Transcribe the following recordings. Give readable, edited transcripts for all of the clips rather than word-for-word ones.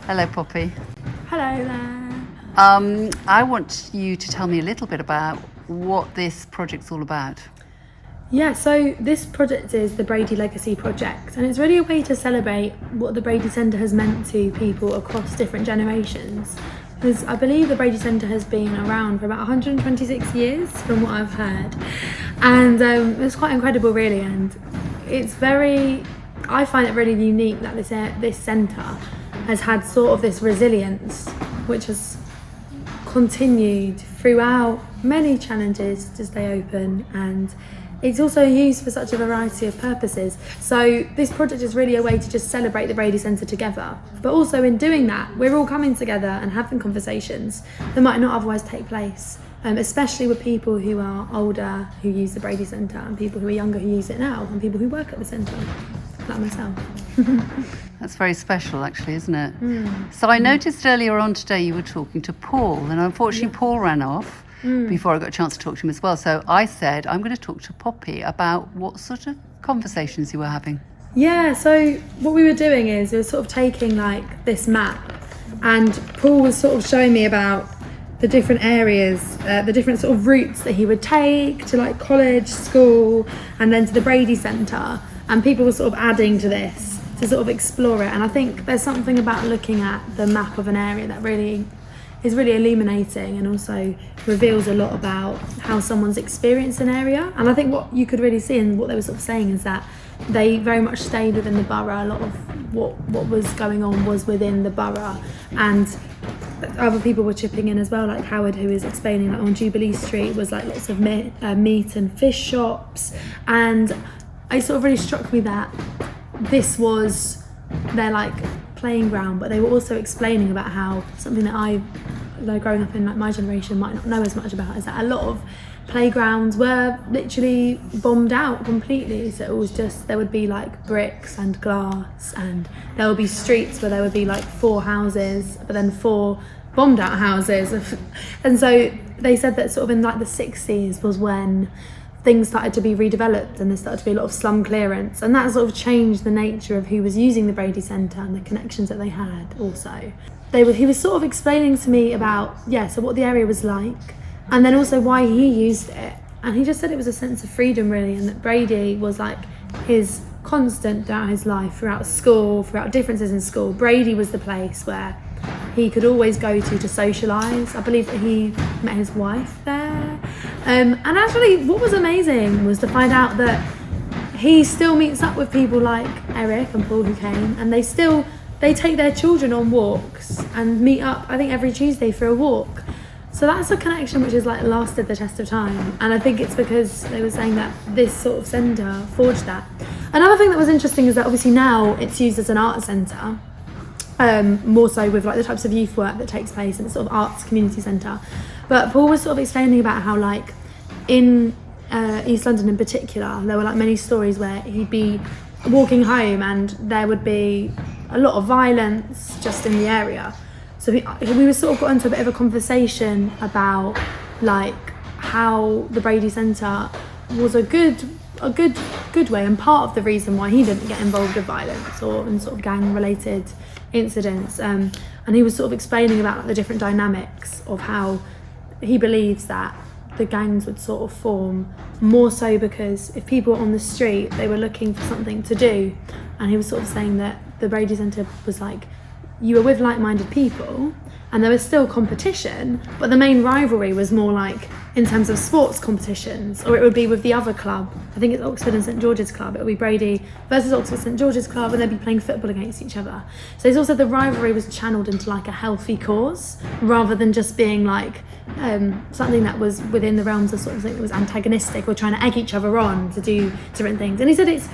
Hello, Poppy. Hello there. I want you to tell me a little bit about what this project's all about. Yeah, so this project is the Brady Legacy Project, and it's really a way to celebrate what the Brady Centre has meant to people across different generations. Because I believe the Brady Centre has been around for about 126 years, from what I've heard, and it's quite incredible, really. And I find it really unique that this centre has had sort of this resilience, which has continued throughout many challenges to stay open, and it's also used for such a variety of purposes. So this project is really a way to just celebrate the Brady Centre together, but also in doing that we're all coming together and having conversations that might not otherwise take place, especially with people who are older who use the Brady Centre, and people who are younger who use it now, and people who work at the centre, like myself. That's very special, actually, isn't it? So I noticed earlier on today you were talking to Paul, and unfortunately Paul ran off before I got a chance to talk to him as well. So I said I'm going to talk to Poppy about what sort of conversations you were having. Yeah, so what we were doing is we were sort of taking like this map, and Paul was sort of showing me about the different areas, the different sort of routes that he would take to like college, school, and then to the Brady Centre, and people were sort of adding to this to sort of explore it. And I think there's something about looking at the map of an area that really is really illuminating, and also reveals a lot about how someone's experienced an area. And I think what you could really see and what they were sort of saying is that they very much stayed within the borough. A lot of what was going on was within the borough, and other people were chipping in as well, like Howard, who was explaining that on Jubilee Street was like lots of meat and fish shops. And it sort of really struck me that this was their like playing ground, but they were also explaining about how something that growing up in like my generation might not know as much about, is that a lot of playgrounds were literally bombed out completely. So it was just, there would be like bricks and glass, and there would be streets where there would be like 4 houses, but then 4 bombed out houses. And so they said that sort of in like the 60s was when things started to be redeveloped, and there started to be a lot of slum clearance, and that sort of changed the nature of who was using the Brady Centre and the connections that they had. Also, he was sort of explaining to me about so what the area was like, and then also why he used it. And he just said it was a sense of freedom, really, and that Brady was like his constant throughout his life, throughout school, throughout differences in school. Brady was the place where he could always go to socialise. I believe that he met his wife there. And actually what was amazing was to find out that he still meets up with people like Eric and Paul who came, and they take their children on walks and meet up, I think, every Tuesday for a walk. So that's a connection which has like lasted the test of time, and I think it's because they were saying that this sort of centre forged that. Another thing that was interesting is that obviously now it's used as an art centre, more so with like the types of youth work that takes place in the sort of arts community centre. But Paul was sort of explaining about how like in East London in particular, there were like many stories where he'd be walking home and there would be a lot of violence just in the area. So we were sort of got into a bit of a conversation about like how the Brady Centre was a good way, and part of the reason why he didn't get involved with violence or in sort of gang related incidents. And he was sort of explaining about like the different dynamics of how he believes that the gangs would sort of form more so because if people were on the street, they were looking for something to do. And he was sort of saying that the Brady Centre was like, you were with like-minded people and there was still competition, but the main rivalry was more like in terms of sports competitions, or it would be with the other club. I think it's Oxford and St George's Club. It would be Brady versus Oxford St George's Club, and they'd be playing football against each other. So it's also the rivalry was channeled into like a healthy cause, rather than just being like something that was within the realms of sort of something that was antagonistic or trying to egg each other on to do different things. And he said it's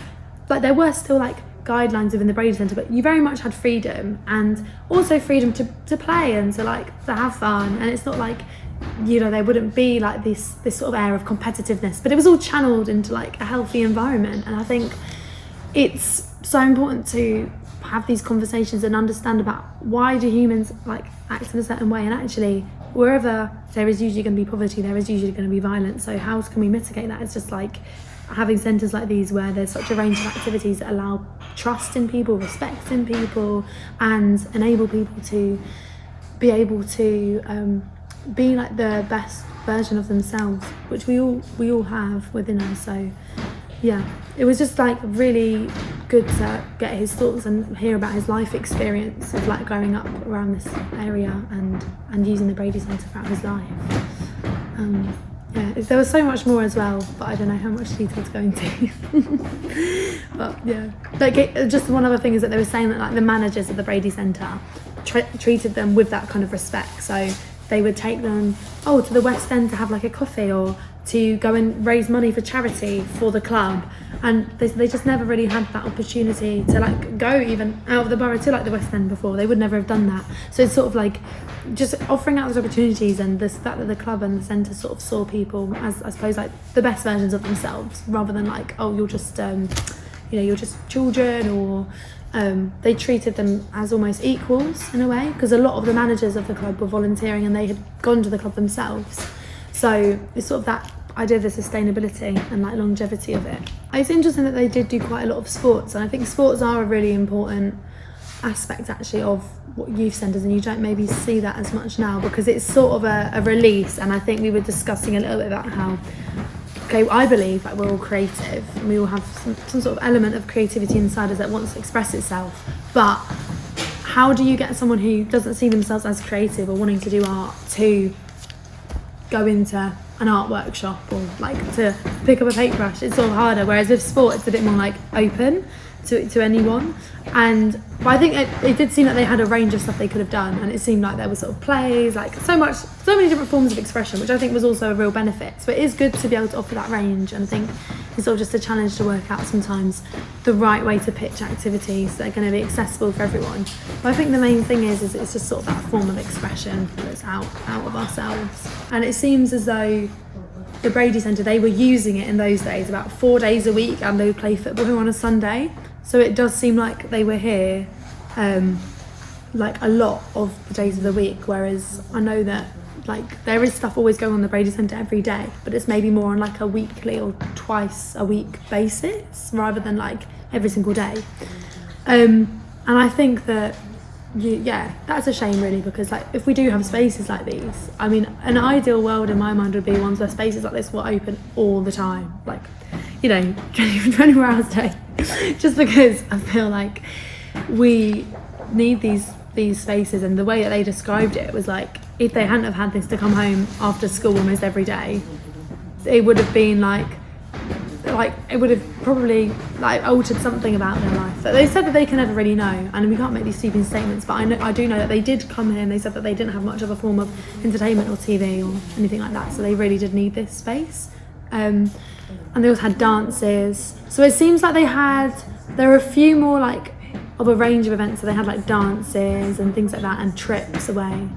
like there were still like guidelines within the Brady Centre, but you very much had freedom, and also freedom to play and to have fun. And it's not like, you know, there wouldn't be like this sort of air of competitiveness, but it was all channeled into like a healthy environment. And I think it's so important to have these conversations and understand about why do humans like act in a certain way, and actually wherever there is usually going to be poverty, there is usually going to be violence. So how can we mitigate that? It's just like, having centres like these where there's such a range of activities that allow trust in people, respect in people, and enable people to be able to be like the best version of themselves, which we all have within us. So yeah, it was just like really good to get his thoughts and hear about his life experience of like growing up around this area and using the Brady Centre throughout his life. Yeah, there was so much more as well, but I don't know how much detail to go into. But yeah, like just one other thing is that they were saying that like the managers at the Brady Centre treated them with that kind of respect. So they would take them to the West End to have like a coffee, or to go and raise money for charity for the club, and they just never really had that opportunity to like go even out of the borough to like the West End before. They would never have done that. So it's sort of like just offering out those opportunities, and the fact that the club and the centre sort of saw people as, I suppose, like the best versions of themselves, rather than like, oh, you're just you're just children, or they treated them as almost equals in a way, because a lot of the managers of the club were volunteering and they had gone to the club themselves. So it's sort of that idea of the sustainability and like longevity of it. It's interesting that they did do quite a lot of sports, and I think sports are a really important aspect actually of what youth centres, and you don't maybe see that as much now because it's sort of a release. And I think we were discussing a little bit about how, okay, I believe like we're all creative and we all have some sort of element of creativity inside us that wants to express itself, but how do you get someone who doesn't see themselves as creative or wanting to do art to go into an art workshop or like to pick up a paintbrush? It's sort of harder, whereas with sport it's a bit more like open to anyone. But I think it did seem like they had a range of stuff they could have done, and it seemed like there was sort of plays, like so many different forms of expression, which I think was also a real benefit. So it is good to be able to offer that range, and I think it's sort of just a challenge to work out sometimes the right way to pitch activities that are going to be accessible for everyone. But I think the main thing is it's just sort of that form of expression that's out of ourselves. And it seems as though the Brady Centre, they were using it in those days about 4 days a week, and they would play football on a Sunday. So it does seem like they were here like a lot of the days of the week, whereas I know that like there is stuff always going on the Brady Centre every day, but it's maybe more on like a weekly or twice a week basis rather than like every single day. And I think that that's a shame really, because like if we do have spaces like these, I mean, an ideal world in my mind would be ones where spaces like this were open all the time, like 24 hours a day. Just because I feel like we need these spaces, and the way that they described it was like if they hadn't have had this to come home after school almost every day, it would have been like it would have probably like altered something about their life. But they said that they can never really know, and we can't make these sweeping statements, but I do know that they did come here and they said that they didn't have much of a form of entertainment or TV or anything like that, so they really did need this space. And they also had dances, so it seems like there are a few more like of a range of events. So they had like dances and things like that, and trips away.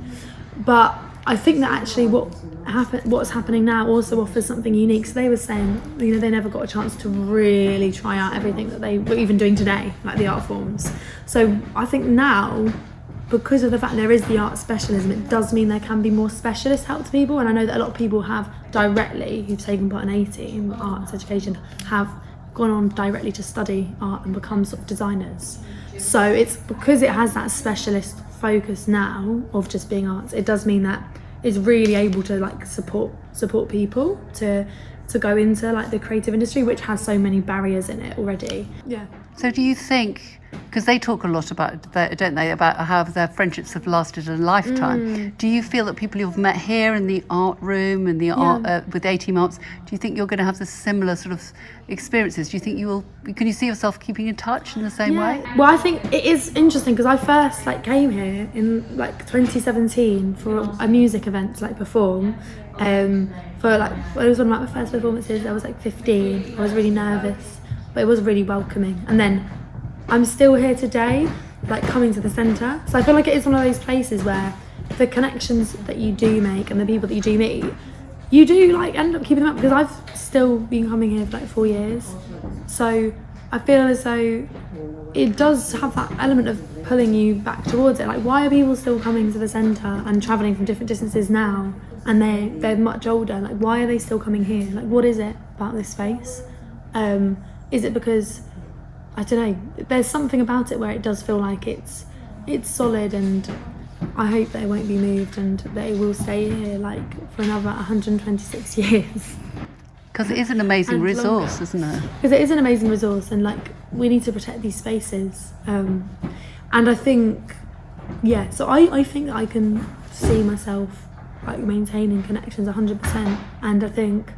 But I think that actually what's happening now also offers something unique. So they were saying, they never got a chance to really try out everything that they were even doing today, like the art forms. So I think now, because of the fact there is the art specialism, it does mean there can be more specialist help to people. And I know that a lot of people have directly, who've taken part in 80 in arts education, have gone on directly to study art and become sort of designers. So it's because it has that specialist focus now of just being arts, it does mean that it's really able to like support people to go into like the creative industry, which has so many barriers in it already. Yeah. So do you think, because they talk a lot about that, don't they, about how their friendships have lasted a lifetime. Do you feel that people you've met here in the art room and the art with 18 Arts, do you think you're going to have the similar sort of experiences? Do you think can you see yourself keeping in touch in the same way? Well, I think it is interesting because I first came here in 2017 for a music event to perform. It was one of my first performances. I was 15. I was really nervous, but it was really welcoming. And then I'm still here today, coming to the centre. So I feel like it is one of those places where the connections that you do make and the people that you do meet, you do end up keeping them up, because I've still been coming here for 4 years. So I feel as though it does have that element of pulling you back towards it. Why are people still coming to the centre and travelling from different distances now? And they're much older. Why are they still coming here? What is it about this space? Is it because, I don't know, there's something about it where it does feel like it's solid, and I hope that it won't be moved and that it will stay here like for another 126 years. Because it is an amazing And resource, longer. isn't it? Because it is an amazing resource, and like we need to protect these spaces. And I think, so I think that I can see myself like maintaining connections 100%. And I think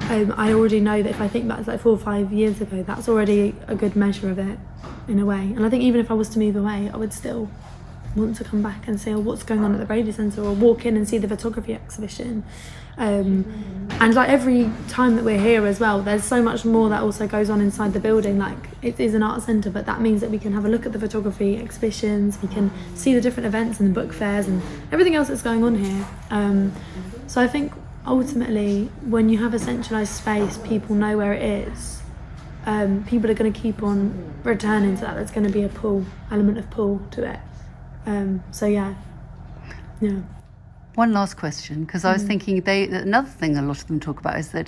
I already know that if I think back like 4 or 5 years ago, that's already a good measure of it in a way. And I think even if I was to move away, I would still want to come back and say, what's going on at the Brady Centre, or walk in and see the photography exhibition. And like every time that we're here as well, there's so much more that also goes on inside the building. Like it is an art centre, but that means that we can have a look at the photography exhibitions, we can see the different events and the book fairs and everything else that's going on here. So I think ultimately when you have a centralised space, people know where it is. People are going to keep on returning to that. There's going to be a element of pull to it. So yeah. One last question, because I was thinking another thing a lot of them talk about is that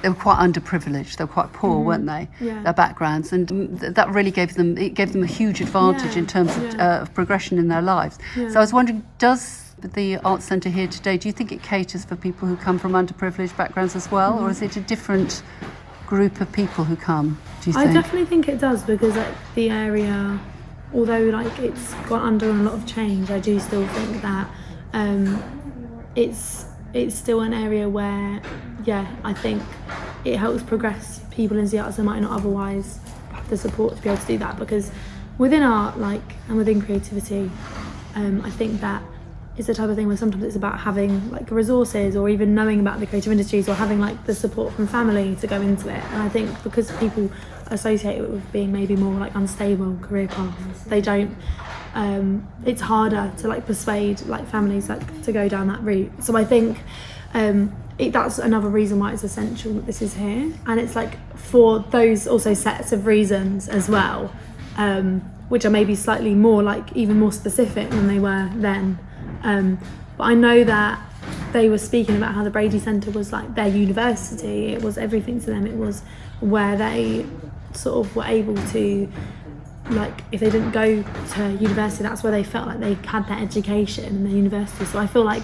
they were quite underprivileged, they were quite poor, weren't they? Yeah. Their backgrounds, and that really gave them a huge advantage in terms of progression in their lives. Yeah. So I was wondering, does the Arts Centre here today, do you think it caters for people who come from underprivileged backgrounds as well, or is it a different group of people who come, do you think? I definitely think it does, because like the area, although like it's gone under a lot of change, I do still think that it's still an area where, I think it helps progress people into the arts that might not otherwise have the support to be able to do that. Because within art, and within creativity, I think that it's the type of thing where sometimes it's about having like resources, or even knowing about the creative industries, or having like the support from family to go into it. And I think because people associate it with being maybe more like unstable career paths, they don't. It's harder to like persuade like families like to go down that route. So I think that's another reason why it's essential that this is here, and it's like for those also sets of reasons as well, which are maybe slightly more like even more specific than they were then. But I know that they were speaking about how the Brady Centre was like their university. It was everything to them. It was where they sort of were able to, like, if they didn't go to university, that's where they felt like they had their education in their university. So I feel like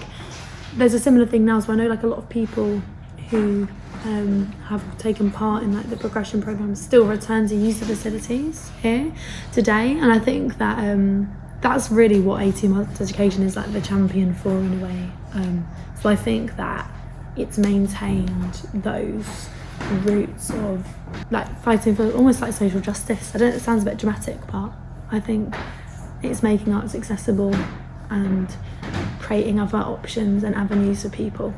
there's a similar thing now. So I know like a lot of people who have taken part in like the progression programs still return to use the facilities here today, and I think that that's really what 18 months education is like the champion for in a way. So I think that it's maintained those roots of like fighting for almost like social justice. It sounds a bit dramatic, but I think it's making arts accessible and creating other options and avenues for people.